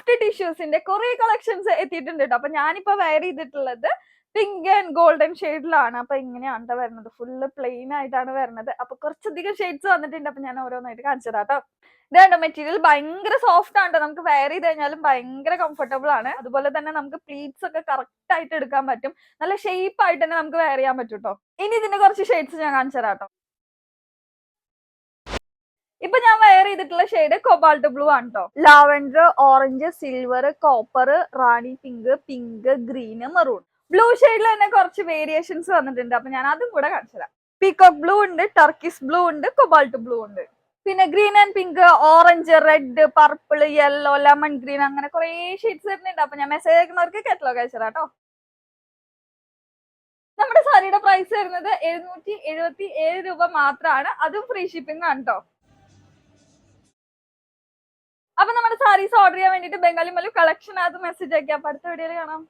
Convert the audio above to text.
Soft ടിഷ്യൂസിന്റെ കുറെ collections എത്തിയിട്ടുണ്ട് കേട്ടോ. അപ്പൊ ഞാനിപ്പോ വെയർ ചെയ്തിട്ടുള്ളത് പിങ്ക് ആൻഡ് ഗോൾഡൻ ഷെയ്ഡിലാണ്. അപ്പൊ ഇങ്ങനെയാണ് വരുന്നത്, ഫുള്ള് പ്ലെയിൻ ആയിട്ടാണ് വരുന്നത്. അപ്പൊ കുറച്ചധികം ഷെയ്ഡ്സ് വന്നിട്ടുണ്ട്. അപ്പൊ ഞാൻ ഓരോന്നായിട്ട് കാണിച്ചു തരാം കേട്ടോ. ഇതാണ് മെറ്റീരിയൽ, ഭയങ്കര സോഫ്റ്റ് ആണ്. നമുക്ക് വെയർ ചെയ്ത് കഴിഞ്ഞാലും ഭയങ്കര കംഫർട്ടബിൾ ആണ്. അതുപോലെ തന്നെ നമുക്ക് പ്ലീറ്റ്സ് ഒക്കെ കറക്റ്റ് ആയിട്ട് എടുക്കാൻ പറ്റും. നല്ല ഷേപ്പ് ആയിട്ട് തന്നെ നമുക്ക് വെയർ ചെയ്യാൻ പറ്റും കേട്ടോ. ഇനി ഇതിന്റെ കുറച്ച് ഷെയ്ഡ്സ് ഞാൻ കാണിച്ചു തരാം കേട്ടോ. ഇപ്പൊ ഞാൻ വെയർ ചെയ്തിട്ടുള്ള ഷെയ്ഡ് കൊബാൾട്ട് ബ്ലൂ ആണ് കേട്ടോ. Lavender, orange, silver, copper, rani pink, pink, green, maroon. Blue ഷെയ്ഡിൽ തന്നെ കുറച്ച് വേരിയേഷൻസ് വന്നിട്ടുണ്ട്. അപ്പൊ ഞാൻ അതും കൂടെ കാണിച്ചു തരാം. പീകോക്ക് ബ്ലൂ ഉണ്ട്, ടർക്കിഷ് ബ്ലൂ ഉണ്ട്, കൊബാൾട്ട് ബ്ലൂ ഉണ്ട്. പിന്നെ green and pink, orange, red, purple, yellow, lemon green, അങ്ങനെ കുറെ ഷെയ്ഡ്സ് വരുന്നുണ്ട്. അപ്പൊ ഞാൻ മെസ്സേജ് അയക്കുന്നവർക്ക് കാറ്റലോഗ് അയച്ചു തരാം കേട്ടോ. നമ്മുടെ സാരിയുടെ പ്രൈസ് വരുന്നത് 777 രൂപ മാത്രമാണ്. അതും ഫ്രീ ഷിപ്പിംഗ് ആണ് കേട്ടോ. അപ്പൊ നമ്മുടെ സാരീസ് ഓർഡർ ചെയ്യാൻ വേണ്ടിട്ട് ബംഗാളി മല്ലു കളക്ഷൻ അത് മെസ്സേജ് അയക്കാം. അടുത്ത വീഡിയോയിൽ കാണാം.